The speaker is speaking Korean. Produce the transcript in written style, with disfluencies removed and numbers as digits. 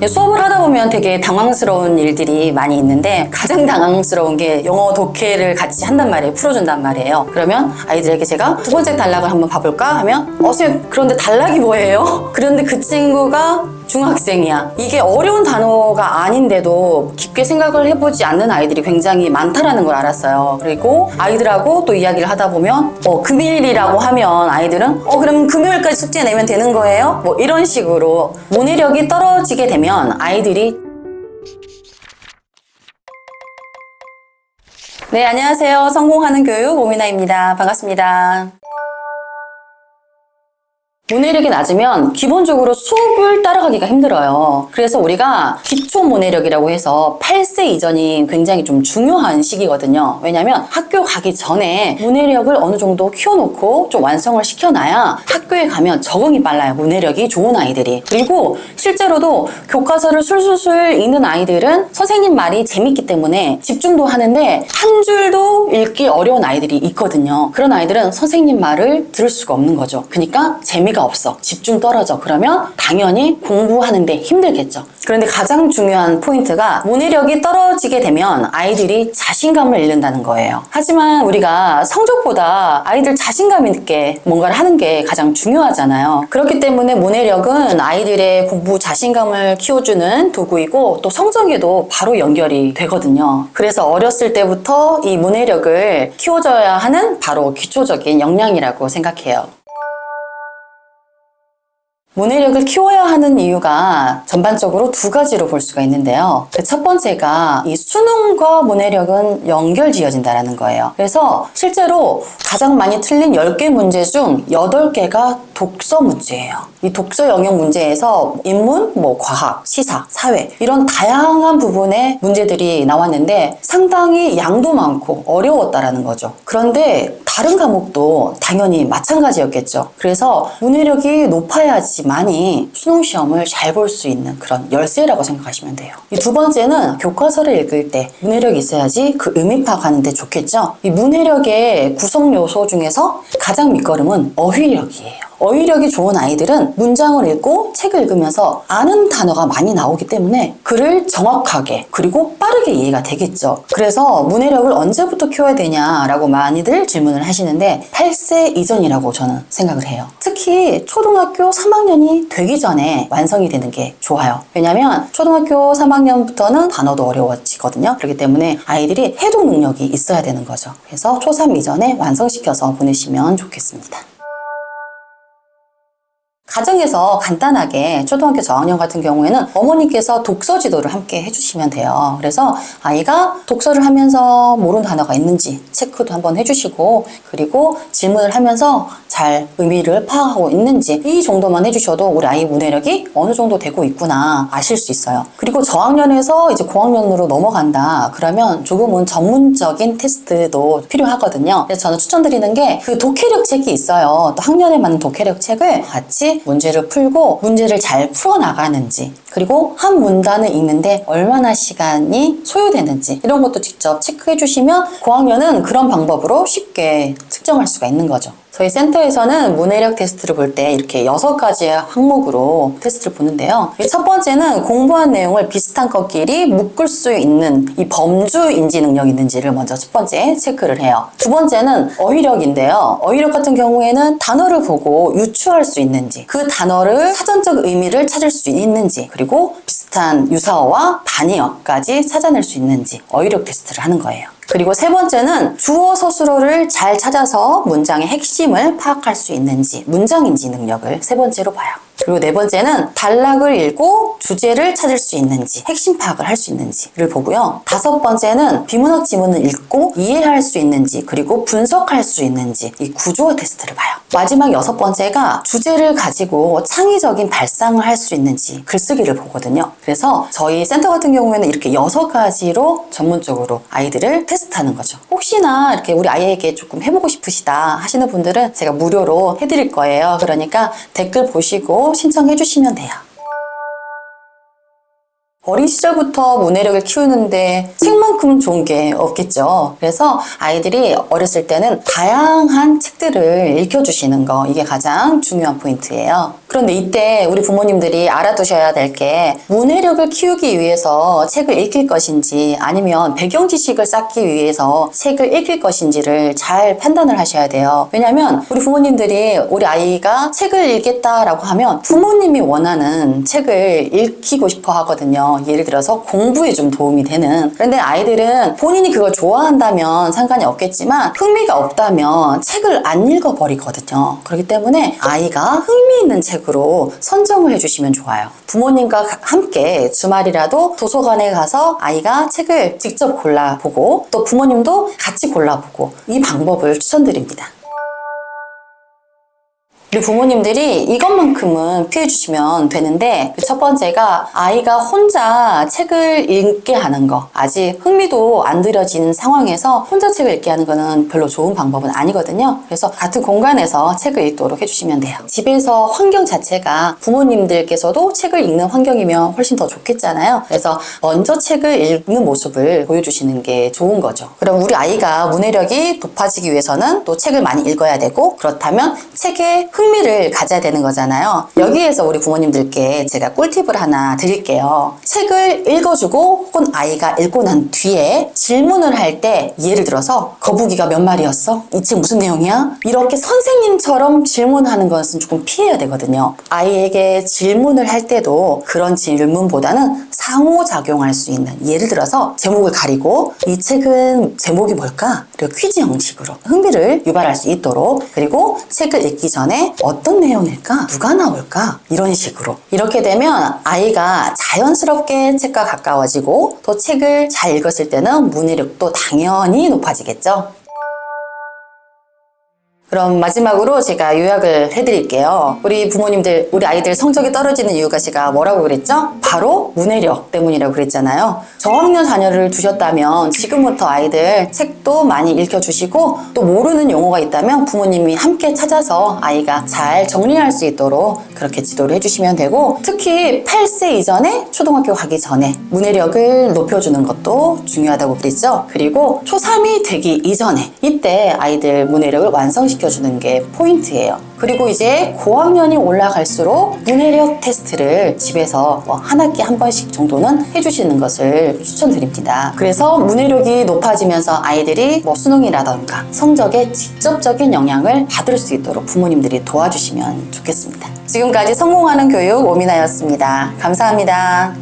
수업을 하다 보면 되게 당황스러운 일들이 많이 있는데 가장 당황스러운 게 영어 독해를 같이 한단 말이에요. 풀어준단 말이에요. 그러면 아이들에게 제가 두 번째 단락을 한번 봐볼까 하면 선생님 그런데 단락이 뭐예요? 그런데 그 친구가 중학생이야. 이게 어려운 단어가 아닌데도 깊게 생각을 해보지 않는 아이들이 굉장히 많다라는 걸 알았어요. 그리고 아이들하고 또 이야기를 하다 보면 금일이라고 하면 아이들은 그럼 금요일까지 숙제 내면 되는 거예요? 뭐 이런 식으로 문해력이 떨어지게 되면 아이들이 네, 안녕하세요. 성공하는 교육 오미나입니다. 반갑습니다. 문해력이 낮으면 기본적으로 수업을 따라가기가 힘들어요. 그래서 우리가 기초 문해력이라고 해서 8세 이전이 굉장히 좀 중요한 시기거든요. 왜냐면 학교 가기 전에 문해력을 어느 정도 키워놓고 좀 완성을 시켜놔야 학교에 가면 적응이 빨라요. 문해력이 좋은 아이들이. 그리고 실제로도 교과서를 술술술 읽는 아이들은 선생님 말이 재밌기 때문에 집중도 하는데 한 줄도 읽기 어려운 아이들이 있거든요. 그런 아이들은 선생님 말을 들을 수가 없는 거죠. 그러니까 재미가 없어. 집중 떨어져. 그러면 당연히 공부하는데 힘들겠죠. 그런데 가장 중요한 포인트가 문해력이 떨어지게 되면 아이들이 자신감을 잃는다는 거예요. 하지만 우리가 성적보다 아이들 자신감 있게 뭔가를 하는 게 가장 중요하잖아요. 그렇기 때문에 문해력은 아이들의 공부 자신감을 키워주는 도구이고 또 성적에도 바로 연결이 되거든요. 그래서 어렸을 때부터 이 문해력을 키워줘야 하는 바로 기초적인 역량이라고 생각해요. 문해력을 키워야 하는 이유가 전반적으로 두 가지로 볼 수가 있는데요. 첫 번째가 이 수능과 문해력은 연결지어진다는 거예요. 그래서 실제로 가장 많이 틀린 10개 문제 중 8개가 독서 문제예요. 이 독서 영역 문제에서 인문, 과학, 시사, 사회 이런 다양한 부분의 문제들이 나왔는데 상당히 양도 많고 어려웠다라는 거죠. 그런데 다른 과목도 당연히 마찬가지였겠죠. 그래서 문해력이 높아야지만이 수능 시험을 잘 볼 수 있는 그런 열쇠라고 생각하시면 돼요. 이 두 번째는 교과서를 읽을 때 문해력이 있어야지 그 의미 파악하는 데 좋겠죠. 이 문해력의 구성 요소 중에서 가장 밑거름은 어휘력이에요. 어휘력이 좋은 아이들은 문장을 읽고 책을 읽으면서 아는 단어가 많이 나오기 때문에 글을 정확하게 그리고 빠르게 이해가 되겠죠. 그래서 문해력을 언제부터 키워야 되냐라고 많이들 질문을 하시는데 8세 이전이라고 저는 생각을 해요. 특히 초등학교 3학년이 되기 전에 완성이 되는 게 좋아요. 왜냐면 초등학교 3학년부터는 단어도 어려워지거든요. 그렇기 때문에 아이들이 해독 능력이 있어야 되는 거죠. 그래서 초3 이전에 완성시켜서 보내시면 좋겠습니다. 가정에서 간단하게 초등학교 저학년 같은 경우에는 어머니께서 독서 지도를 함께 해주시면 돼요. 그래서 아이가 독서를 하면서 모르는 단어가 있는지 체크도 한번 해주시고 그리고 질문을 하면서 잘 의미를 파악하고 있는지 이 정도만 해주셔도 우리 아이 문해력이 어느 정도 되고 있구나 아실 수 있어요. 그리고 저학년에서 이제 고학년으로 넘어간다 그러면 조금은 전문적인 테스트도 필요하거든요. 그래서 저는 추천드리는 게 그 독해력 책이 있어요. 또 학년에 맞는 독해력 책을 같이 문제를 풀고 문제를 잘 풀어나가는지 그리고 한 문단을 읽는데 얼마나 시간이 소요되는지 이런 것도 직접 체크해 주시면 고학년은 그런 방법으로 쉽게 측정할 수가 있는 거죠. 저희 센터에서는 문해력 테스트를 볼 때 이렇게 6가지 항목으로 테스트를 보는데요. 첫 번째는 공부한 내용을 비슷한 것끼리 묶을 수 있는 이 범주 인지 능력이 있는지를 먼저 첫 번째 체크를 해요. 두 번째는 어휘력인데요. 어휘력 같은 경우에는 단어를 보고 유추할 수 있는지 그 단어를 사전적 의미를 찾을 수 있는지 그리고 비슷한 유사어와 반의어까지 찾아낼 수 있는지 어휘력 테스트를 하는 거예요. 그리고 세 번째는 주어 서술어를 잘 찾아서 문장의 핵심을 파악할 수 있는지 문장인지 능력을 세 번째로 봐요. 그리고 네 번째는 단락을 읽고 주제를 찾을 수 있는지 핵심 파악을 할 수 있는지를 보고요. 다섯 번째는 비문학 지문을 읽고 이해할 수 있는지 그리고 분석할 수 있는지 이 구조 테스트를 봐요. 마지막 6번째가 주제를 가지고 창의적인 발상을 할 수 있는지 글쓰기를 보거든요. 그래서 저희 센터 같은 경우에는 이렇게 6가지로 전문적으로 아이들을 테스트하는 거죠. 혹시나 이렇게 우리 아이에게 조금 해보고 싶으시다 하시는 분들은 제가 무료로 해드릴 거예요. 그러니까 댓글 보시고 신청해 주시면 돼요. 어린 시절부터 문해력을 키우는데 책만큼 좋은 게 없겠죠. 그래서 아이들이 어렸을 때는 다양한 책들을 읽혀주시는 거, 이게 가장 중요한 포인트예요. 그런데 이때 우리 부모님들이 알아두셔야 될 게 문해력을 키우기 위해서 책을 읽힐 것인지 아니면 배경 지식을 쌓기 위해서 책을 읽힐 것인지를 잘 판단을 하셔야 돼요. 왜냐하면 우리 부모님들이 우리 아이가 책을 읽겠다라고 하면 부모님이 원하는 책을 읽히고 싶어 하거든요. 예를 들어서 공부에 좀 도움이 되는. 그런데 아이들은 본인이 그걸 좋아한다면 상관이 없겠지만 흥미가 없다면 책을 안 읽어버리거든요. 그렇기 때문에 아이가 흥미있는 책으로 선정을 해주시면 좋아요. 부모님과 함께 주말이라도 도서관에 가서 아이가 책을 직접 골라보고 또 부모님도 같이 골라보고 이 방법을 추천드립니다. 우리 부모님들이 이것만큼은 피해 주시면 되는데 첫 번째가 아이가 혼자 책을 읽게 하는 거. 아직 흥미도 안 들여지는 상황에서 혼자 책을 읽게 하는 거는 별로 좋은 방법은 아니거든요. 그래서 같은 공간에서 책을 읽도록 해주시면 돼요. 집에서 환경 자체가 부모님들께서도 책을 읽는 환경이면 훨씬 더 좋겠잖아요. 그래서 먼저 책을 읽는 모습을 보여주시는 게 좋은 거죠. 그럼 우리 아이가 문해력이 높아지기 위해서는 또 책을 많이 읽어야 되고, 그렇다면 책에 흥미를 가져야 되는 거잖아요. 여기에서 우리 부모님들께 제가 꿀팁을 하나 드릴게요. 책을 읽어주고 혹은 아이가 읽고 난 뒤에 질문을 할 때, 예를 들어서 거북이가 몇 마리였어? 이 책 무슨 내용이야? 이렇게 선생님처럼 질문하는 것은 조금 피해야 되거든요. 아이에게 질문을 할 때도 그런 질문보다는 상호작용할 수 있는, 예를 들어서 제목을 가리고 이 책은 제목이 뭘까? 그리고 퀴즈 형식으로 흥미를 유발할 수 있도록, 그리고 책을 읽기 전에 어떤 내용일까? 누가 나올까? 이런 식으로. 이렇게 되면 아이가 자연스럽게 책과 가까워지고 또 책을 잘 읽었을 때는 문해력도 당연히 높아지겠죠. 그럼 마지막으로 제가 요약을 해드릴게요. 우리 부모님들, 우리 아이들 성적이 떨어지는 이유가 제가 뭐라고 그랬죠? 바로 문해력 때문이라고 그랬잖아요. 저학년 자녀를 두셨다면 지금부터 아이들 책도 많이 읽혀주시고, 또 모르는 용어가 있다면 부모님이 함께 찾아서 아이가 잘 정리할 수 있도록 그렇게 지도를 해주시면 되고, 특히 8세 이전에 초등학교 가기 전에 문해력을 높여주는 것도 중요하다고 그랬죠. 그리고 초3이 되기 이전에 이때 아이들 문해력을 완성시켜 주는 게 포인트예요. 그리고 이제 고학년이 올라갈수록 문해력 테스트를 집에서 한 학기 한 번씩 정도는 해주시는 것을 추천드립니다. 그래서 문해력이 높아지면서 아이들이 수능이라던가 성적에 직접적인 영향을 받을 수 있도록 부모님들이 도와주시면 좋겠습니다. 지금까지 성공하는 교육 오미나였습니다. 감사합니다.